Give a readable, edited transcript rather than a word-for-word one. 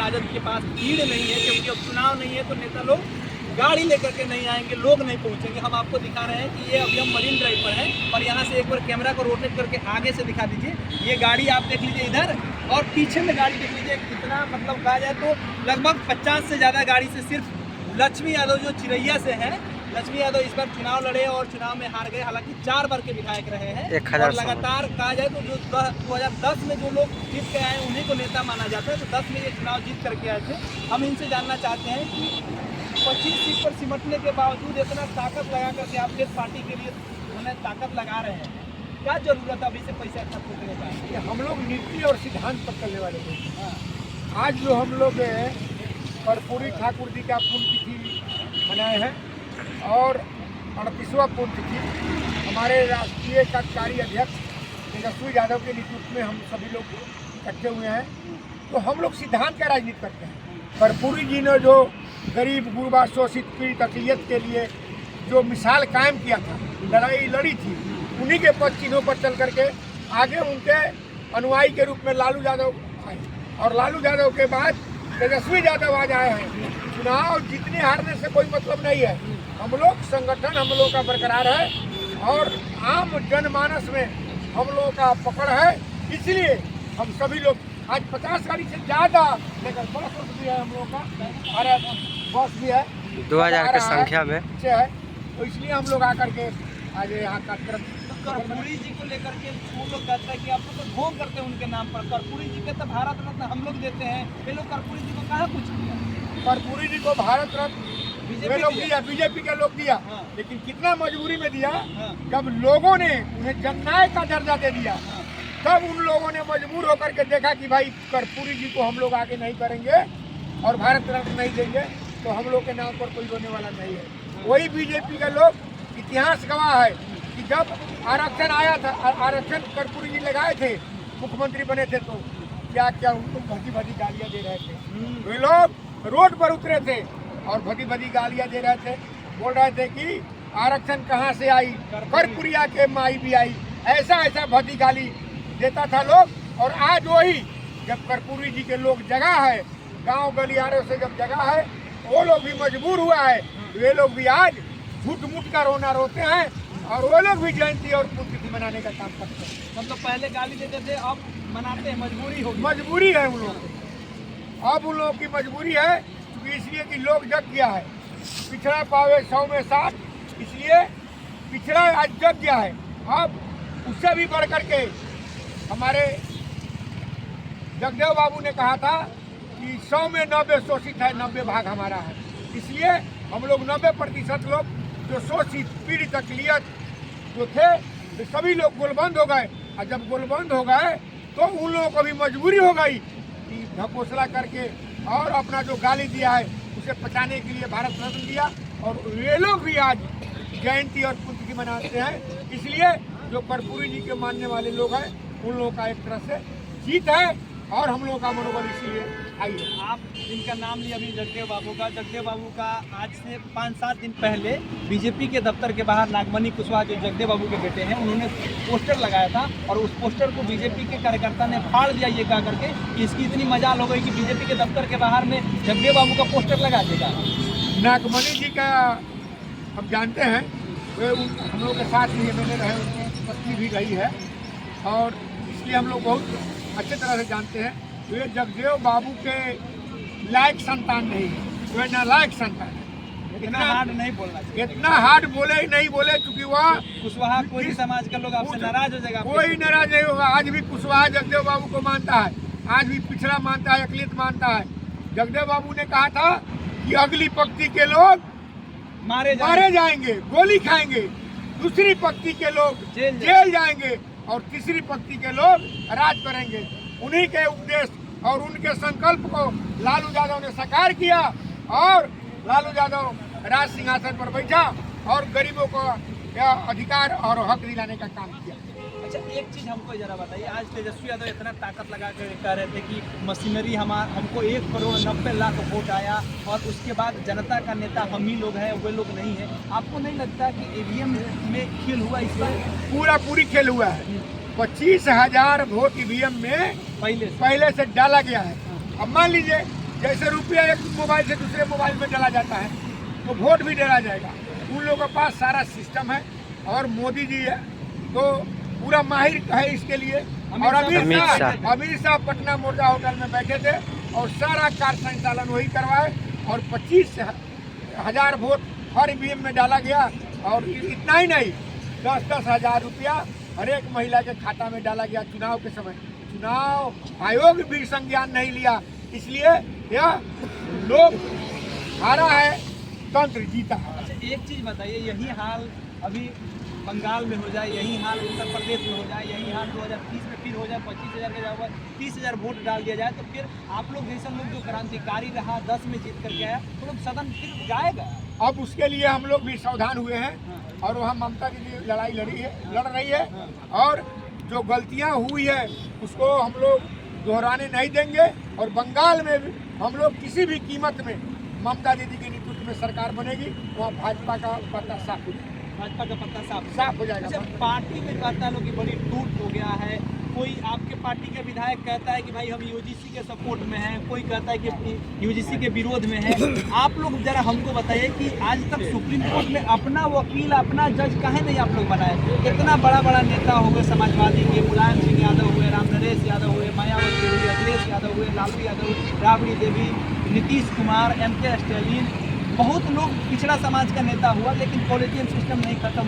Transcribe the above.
राजद के पास भीड़ नहीं है, क्योंकि अब चुनाव नहीं है तो नेता लोग गाड़ी लेकर के नहीं आएंगे, लोग नहीं पहुंचेंगे। हम आपको दिखा रहे हैं कि ये अभी हम मरीन ड्राइव पर हैं और यहाँ से एक बार कैमरा को रोटेट करके आगे से दिखा दीजिए। ये गाड़ी आप देख लीजिए इधर, और पीछे में गाड़ी देख लीजिए कितना, मतलब कहा जाए तो लगभग 50 से ज़्यादा गाड़ी से सिर्फ लक्ष्मी यादव जो चिरैया से है, लक्ष्मी यादव इस बार चुनाव लड़े और चुनाव में हार गए। हालांकि 4 बार के विधायक रहे हैं और लगातार कहा जाए तो जो 2010 में जो लोग जीत के आए उन्हीं को नेता माना जाता है। तो 10 में ये चुनाव जीत करके आए थे। हम इनसे जानना चाहते हैं कि 25 सीट पर सिमटने के बावजूद इतना ताकत लगा करके आप जिस पार्टी के लिए उन्हें ताकत लगा रहे हैं, क्या जरूरत है अभी से पैसा खर्च करने का? हम लोग नीति और सिद्धांत पर चलने वाले थे। आज जो हम लोग कर्पूरी ठाकुर जी का पुण्यतिथि मनाए हैं और 38वां पुण्यतिथि हमारे राष्ट्रीय कार्यकारी अध्यक्ष तेजस्वी यादव के नेतृत्व में हम सभी लोग इकट्ठे हुए हैं। तो हम लोग सिद्धांत का राजनीति करते हैं। कर्पूरी जी ने जो गरीब गुरबा शोषित पीड़ित अकलियत के लिए जो मिसाल कायम किया था, लड़ाई लड़ी थी, उन्हीं के पद चिन्हों पर चल करके आगे उनके अनुयायी के रूप में लालू यादव आए और लालू यादव के बाद तेजस्वी यादव आज आए हैं। चुनाव जीतने हारने से कोई मतलब नहीं है। हम लोग संगठन हम लोग का बरकरार है और आम जनमानस में हम लोगों का पकड़ है। इसलिए हम सभी लोग आज 50 गाड़ी से ज़्यादा लेकर बस भी है हम लोगों का, अरे बस भी है 2000 की संख्या में है। तो इसलिए हम लोग आकर के आज यहाँ कार्यक्रम कर्पूरी जी को लेकर के वो लोग कहते हैं कि आप लोग तो ढोंग करते हैं उनके नाम पर। कर्पूरी जी के तो भारत रत्न हम लोग देते हैं, ये लोग कर्पूरी जी को कहाँ कुछ किया? कर्पूरी जी को भारत रत्न वे लोग दिया, बीजेपी के लोग दिया। लेकिन कितना मजबूरी में दिया, जब लोगों ने उन्हें जननायक का दर्जा दे दिया तब उन लोगों ने मजबूर होकर के देखा कि भाई कर्पूरी जी को हम लोग आगे नहीं करेंगे और भारत रत्न नहीं देंगे तो हम लोग के नाम पर कोई रोने वाला नहीं है। वही बीजेपी के लोग, इतिहास गवाह है कि जब आरक्षण आया था, आरक्षण कर्पूरी जी लगाए थे, मुख्यमंत्री बने थे, तो क्या क्या उनको भदी भदी गालियाँ दे रहे थे। वे लोग रोड पर उतरे थे और भदी भदी गालियाँ दे रहे थे, बोल रहे थे कि आरक्षण कहाँ से आई, कर्पूरिया के माई भी आई, ऐसा ऐसा भदी गाली देता था लोग। और आज वही जब कर्पूरी जी के लोग जगह है, गांव गलियारों से जब जगह है, वो लोग भी मजबूर हुआ है। वे लोग भी आज झूठ मूठ का रोना रोते हैं और वो लोग भी जयंती और पुण्यतिथि मनाने का काम करते हैं। मतलब पहले गाली देते थे, अब मनाते हैं, मजबूरी हो गई। मजबूरी है उन लोगों की, अब उन लोगों की मजबूरी है क्योंकि इसलिए कि लोग जग गया है। पिछड़ा पावे 100 में 60, इसलिए पिछड़ा आज जग गया है। अब उससे भी बढ़ करके हमारे जगदेव बाबू ने कहा था कि 100 में 90 शोषित है, 90 भाग हमारा है। इसलिए हम लोग 90% लोग जो शोषित पीड़ित अकलियत जो थे तो सभी लोग गोलबंद हो गए। और जब गोलबंद हो गए तो उन लोगों को भी मजबूरी हो गई कि ढकोसला करके और अपना जो गाली दिया है उसे पचाने के लिए भारत रत्न दिया। और वे लोग भी आज जयंती और पुण्यतिथि मनाते हैं। इसलिए जो कर्पूरी जी के मानने वाले लोग हैं उन लोगों का एक तरह से जीत है और हम लोगों का मनोबल इसलिए आई है। आप जिनका नाम लिया अभी जगदेव बाबू का आज से 5-7 दिन पहले बीजेपी के दफ्तर के बाहर नागमणि कुशवाहा जो जगदेव बाबू के बेटे हैं, उन्होंने पोस्टर लगाया था और उस पोस्टर को बीजेपी के कार्यकर्ता ने फाड़ दिया ये कहा करके कि इसकी इतनी मजाल हो गई कि बीजेपी के दफ्तर के बाहर में जगदेव बाबू का पोस्टर लगा देगा। नागमणि जी का हम जानते हैं, वे हम लोग के साथ ही MLA रहे, उनकी पत्नी भी रही है और इसलिए हम लोग बहुत अच्छे तरह से जानते हैं। वे जगदेव बाबू के लायक संतान नहीं है, वे नालायक संतान है। इतना हार्ड नहीं बोलना चाहिए, इतना हार्ड बोले ही नहीं बोले क्योंकि वह कुशवाहा कोई समाज का लोग आपसे नाराज हो जाएगा। कोई नाराज नहीं होगा। आज भी कुशवाहा जगदेव बाबू को मानता है, आज भी पिछड़ा मानता है, अकलियत मानता है। जगदेव बाबू ने कहा था कि अगली पंक्ति के लोग मारे जाएंगे, गोली खाएंगे, दूसरी पंक्ति के लोग जेल जाएंगे और तीसरी पंक्ति के लोग राज करेंगे। उन्हीं के उपदेश और उनके संकल्प को लालू यादव ने साकार किया और लालू यादव राज सिंहासन पर बैठा और गरीबों को अधिकार और हक दिलाने का काम किया। अच्छा, एक चीज़ हमको जरा बताइए, आज तेजस्वी यादव इतना ताकत लगा कर कह रहे थे कि मशीनरी हमको 1,90,00,000 वोट आया और उसके बाद जनता का नेता हम ही लोग हैं, वे लोग नहीं है। आपको नहीं लगता कि EVM में खेल हुआ इस बार? पूरी खेल हुआ है। 25,000 वोट EVM में पहले से डाला गया है। अब मान लीजिए जैसे रुपया एक मोबाइल से दूसरे मोबाइल में डाला जाता है तो वोट भी डाला जाएगा। उन लोगों के पास सारा सिस्टम है और मोदी जी है तो पूरा माहिर है इसके लिए। और अमित शाह पटना मुर्गा होटल में बैठे थे और सारा कार्य संचालन वही करवाए और 25,000 वोट हर ईवीएम में डाला गया। और इतना ही नहीं, 10-10 हज़ार रुपया हर एक महिला के खाता में डाला गया चुनाव के समय। चुनाव आयोग भी संज्ञान नहीं लिया, इसलिए यह लोग हारा है, तंत्र जीता है। अच्छा, एक चीज़ बताइए, यही हाल अभी बंगाल में हो जाए, यही हाल उत्तर प्रदेश में हो जाए, यही हाल 2030 में फिर हो जाए, 25,000 के जगह 30,000 वोट डाल दिया जाए, तो फिर आप लोग जैसे लोग जो क्रांतिकारी रहा 10 में जीत करके आया तो लोग सदन फिर जाएगा। अब उसके लिए हम लोग भी सावधान हुए हैं और वहाँ ममता की लड़ाई लड़ रही है और जो गलतियाँ हुई है उसको हम लोग दोहराने नहीं देंगे। और बंगाल में भी हम लोग किसी भी कीमत में ममता दीदी के नेतृत्व में सरकार बनेगी, वहाँ भाजपा का पत्ता साफ हो जाएगा। भाजपा का पत्ता साफ हो जाएगा। अच्छा, पार्टी में कहता लोग कि बड़ी टूट हो गया है, कोई आपके पार्टी के विधायक कहता है कि भाई हम यूजीसी के सपोर्ट में हैं, कोई कहता है कि यूजीसी के विरोध में है। आप लोग जरा हमको बताइए कि आज तक सुप्रीम कोर्ट में अपना वकील, अपना जज काहे नहीं आप लोग बनाए? कितना बड़ा बड़ा नेता हो गए समाजवादी के, मुलायम सिंह यादव हुए, राम नरेश यादव हुए, मायावती हुई, अखिलेश यादव हुए, लालू यादव, राबड़ी देवी, नीतीश कुमार, MK स्टालिन, बहुत लोग पिछड़ा समाज का नेता हुआ, लेकिन पॉलिटिकल सिस्टम नहीं खत्म